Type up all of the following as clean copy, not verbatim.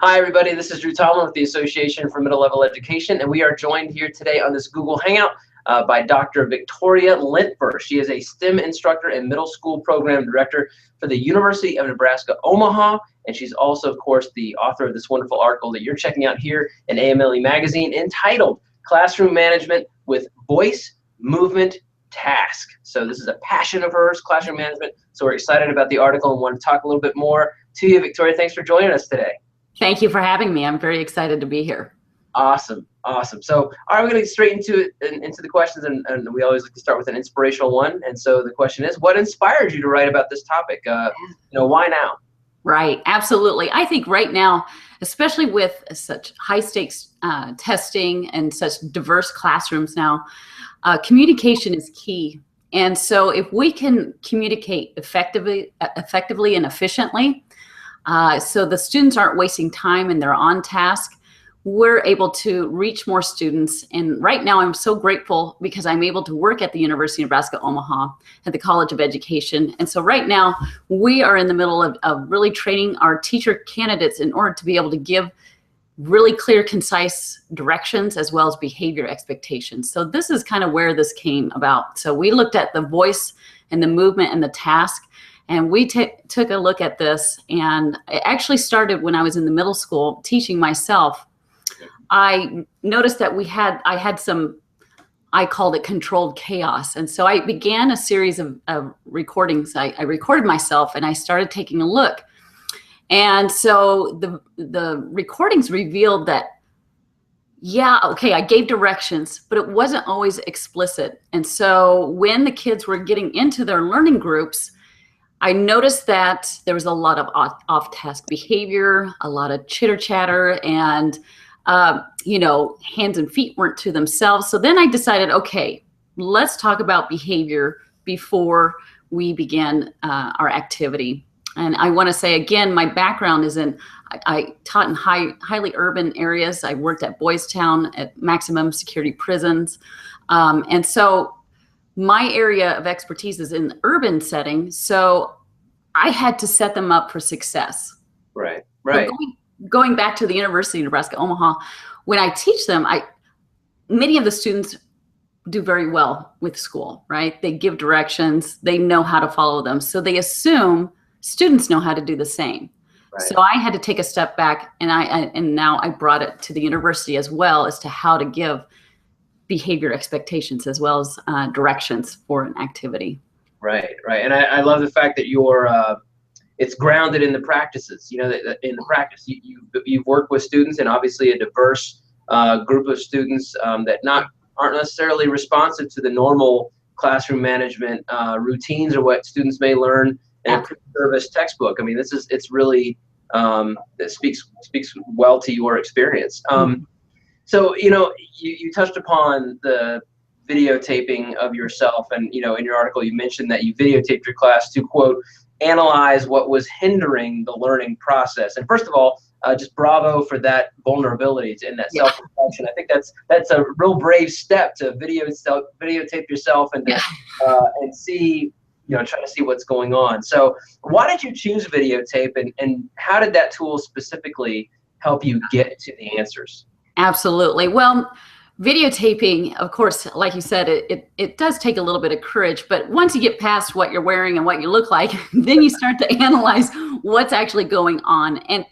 Hi, everybody. This is Drew Tomlin with the Association for Middle Level Education, and we are joined here today on this Google Hangout by Dr. Victoria Lentfer. She is a STEM instructor and middle school program director for the University of Nebraska, Omaha, and she's also, of course, the author of this wonderful article that you're checking out here in AMLE magazine entitled Classroom Management with Voice, Movement, Task. So this is a passion of hers, classroom management. So we're excited about the article and want to talk a little bit more to you. Victoria, thanks for joining us today. Thank you for having me. I'm very excited to be here. Awesome. So, all right, we're going to get straight into the questions, and we always like to start with an inspirational one. And so the question is, what inspired you to write about this topic? Why now? Right. Absolutely. I think right now, especially with such high stakes testing and such diverse classrooms now, communication is key. And so if we can communicate effectively and efficiently, so the students aren't wasting time and they're on task, we're able to reach more students. And right now I'm so grateful because I'm able to work at the University of Nebraska, Omaha at the College of Education. And so right now we are in the middle of really training our teacher candidates in order to be able to give really clear, concise directions as well as behavior expectations. So this is kind of where this came about. So we looked at the voice and the movement and the task, and we took a look at this, and it actually started when I was in the middle school teaching myself. I noticed that I had some, I called it controlled chaos. And so I began a series of recordings. I recorded myself and I started taking a look. And so the recordings revealed that, yeah, okay, I gave directions, but it wasn't always explicit. And so when the kids were getting into their learning groups, I noticed that there was a lot of off-task behavior, a lot of chitter-chatter, and hands and feet weren't to themselves. So then I decided, okay, let's talk about behavior before we began our activity. And I want to say again, my background is I taught in highly urban areas. I worked at Boys Town at maximum security prisons. And so my area of expertise is in the urban setting. So I had to set them up for success. Right. Going back to the University of Nebraska, Omaha, when I teach them, many of the students do very well with school, right? They give directions, they know how to follow them. So they assume students know how to do the same. Right. So I had to take a step back, and now I brought it to the university as well as to how to give behavior expectations as well as directions for an activity. Right. And I love the fact that it's grounded in the practices. In the practice, you've worked with students, and obviously a diverse group of students that aren't necessarily responsive to the normal classroom management routines or what students may learn in a pre-service textbook. I mean, it's really it speaks well to your experience. So you touched upon the videotaping of yourself, and in your article you mentioned that you videotaped your class to, quote, analyze what was hindering the learning process. And first of all, just bravo for that vulnerability and that self-reflection. I think that's a real brave step to videotape yourself and and see, try to see what's going on. So why did you choose videotape, and how did that tool specifically help you get to the answers? Absolutely. Well, videotaping, of course, like you said, it does take a little bit of courage, but once you get past what you're wearing and what you look like, then you start to analyze what's actually going on. And,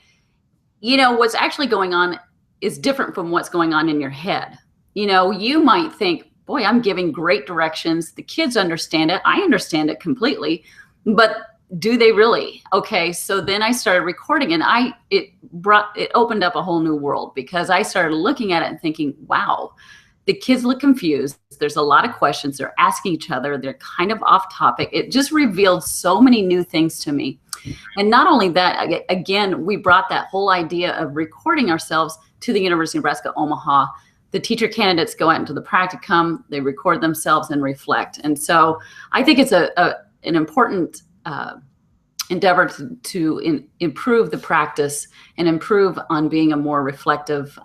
what's actually going on is different from what's going on in your head. You might think, boy, I'm giving great directions. The kids understand it. I understand it completely, but do they really? Okay, so then I started recording, and it opened up a whole new world, because I started looking at it and thinking, wow, the kids look confused. There's a lot of questions. They're asking each other. They're kind of off topic. It just revealed so many new things to me. And not only that, again, we brought that whole idea of recording ourselves to the University of Nebraska, Omaha. The teacher candidates go out into the practicum, they record themselves and reflect. And so I think it's an important endeavor to improve the practice and improve on being a more reflective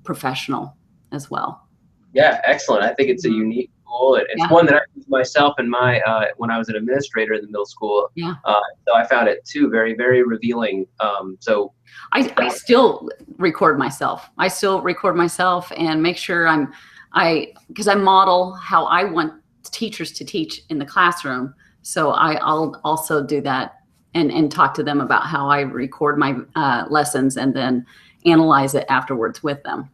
professional as well. Yeah, excellent. I think it's a unique school. It's one that I used myself in my when I was an administrator in the middle school. Yeah. So I found it too very, very revealing. So I still record myself. I still record myself and make sure because I model how I want teachers to teach in the classroom. So I'll also do that and talk to them about how I record my lessons and then analyze it afterwards with them.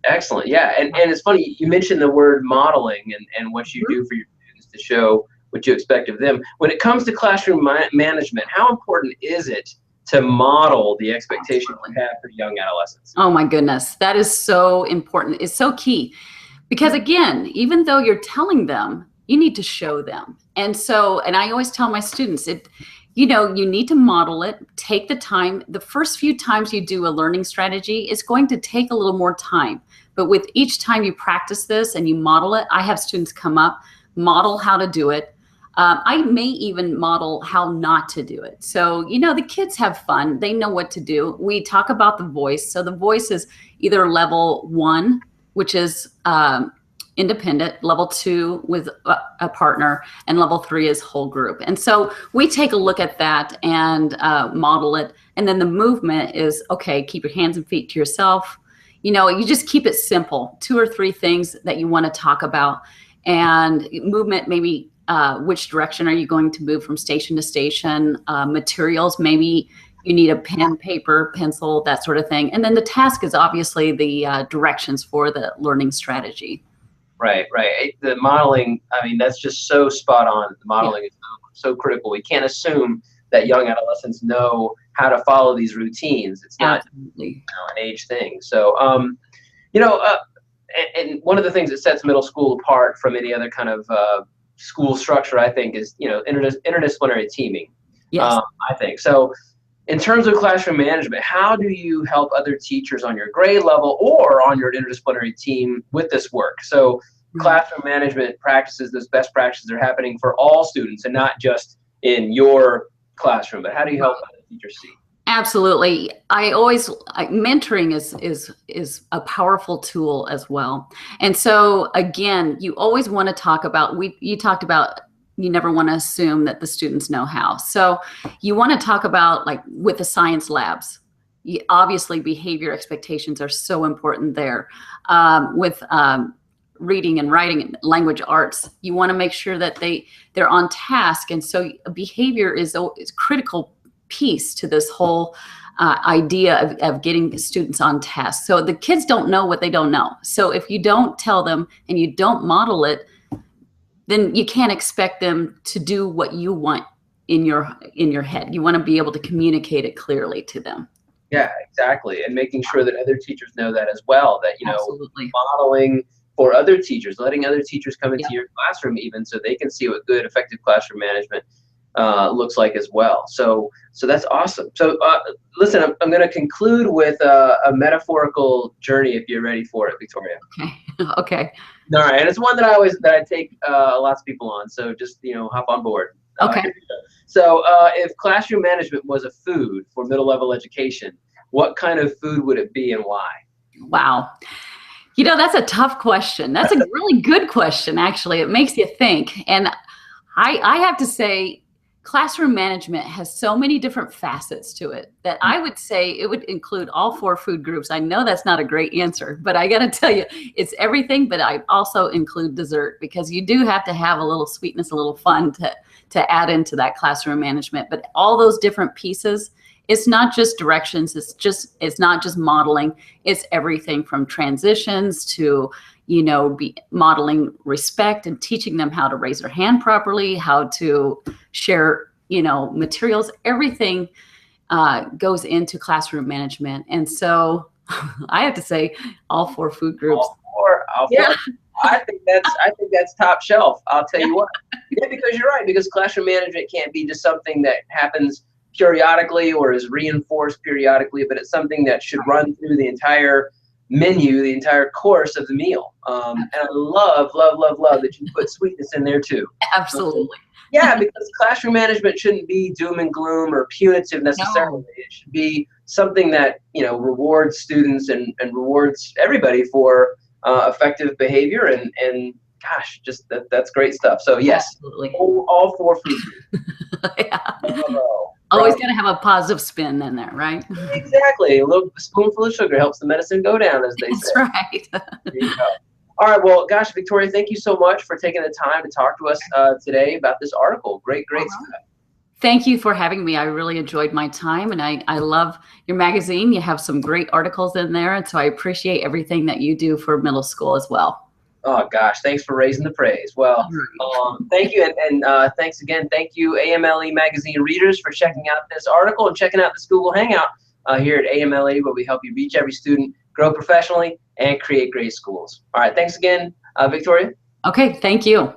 Excellent. Yeah. And it's funny, you mentioned the word modeling and what you do for your students to show what you expect of them. When it comes to classroom management, how important is it to model the expectations you have for young adolescents? Oh my goodness. That is so important. It's so key. Because again, even though you're telling them, you need to show them. And I always tell my students, you need to model it, take the time. The first few times you do a learning strategy, it's going to take a little more time. But with each time you practice this and you model it, I have students come up, model how to do it. I may even model how not to do it. So, the kids have fun. They know what to do. We talk about the voice. So the voice is either level 1, which is independent, level 2 with a partner, and level 3 is whole group. And so we take a look at that and model it. And then the movement is, okay, keep your hands and feet to yourself. You just keep it simple, 2 or 3 things that you want to talk about. And movement, maybe which direction are you going to move from station to station? Materials, maybe you need a pen, paper, pencil, that sort of thing. And then the task is obviously the directions for the learning strategy. Right. The modeling, that's just so spot on. The modeling is so critical. We can't assume that young adolescents know how to follow these routines. It's not an age thing. So, and one of the things that sets middle school apart from any other kind of school structure, I think, is, interdisciplinary teaming. Yes. I think. So in terms of classroom management, how do you help other teachers on your grade level or on your interdisciplinary team with this work? So classroom management practices, those best practices are happening for all students and not just in your classroom, but how do you help other teachers see? Absolutely. Mentoring is a powerful tool as well. And so again, you always want to talk about, you talked about, you never want to assume that the students know how. So you want to talk about, like with the science labs, obviously behavior expectations are so important there. With reading and writing and language arts, you want to make sure that they're on task. And so behavior is a critical piece to this whole idea of getting students on task. So the kids don't know what they don't know. So if you don't tell them and you don't model it, then you can't expect them to do what you want in your head. You want to be able to communicate it clearly to them. Yeah, exactly. And making sure that other teachers know that as well, that, Absolutely. Modeling for other teachers, letting other teachers come into your classroom even so they can see what good, effective classroom management looks like as well. So that's awesome. So listen, I'm going to conclude with a metaphorical journey if you're ready for it, Victoria. Okay. All right, and it's one that I take lots of people on. So just hop on board. Okay. So if classroom management was a food for middle level education, what kind of food would it be and why? Wow. That's a tough question. That's a really good question, actually. It makes you think. And I have to say, classroom management has so many different facets to it that I would say it would include all 4 food groups. I know that's not a great answer, but I got to tell you, it's everything, but I also include dessert because you do have to have a little sweetness, a little fun to add into that classroom management. But all those different pieces, it's not just directions, it's not just modeling, it's everything from transitions to be modeling respect and teaching them how to raise their hand properly, how to share, materials. Everything goes into classroom management. And so I have to say all 4 food groups. All four. I think that's top shelf. I'll tell you what. Yeah, because you're right. Because classroom management can't be just something that happens periodically or is reinforced periodically, but it's something that should run through the entire menu, the entire course of the meal. And I love that you put sweetness in there too. Absolutely. Yeah, because classroom management shouldn't be doom and gloom or punitive necessarily. No. It should be something that rewards students and rewards everybody for effective behavior and gosh, just that's great stuff. So yes, Absolutely. all 4 food groups. Yeah. Bravo. Always Bravo. got to have a positive spin in there, right? Exactly. A little spoonful of sugar helps the medicine go down, as they say. That's right. There you go. All right. Well, gosh, Victoria, thank you so much for taking the time to talk to us today about this article. Great stuff. Thank you for having me. I really enjoyed my time, and I love your magazine. You have some great articles in there, and so I appreciate everything that you do for middle school as well. Oh, gosh, thanks for raising the praise. Well, thank you, and thanks again. Thank you, AMLE Magazine readers, for checking out this article and checking out this Google Hangout here at AMLE, where we help you reach every student, grow professionally, and create great schools. All right, thanks again, Victoria. Okay, thank you.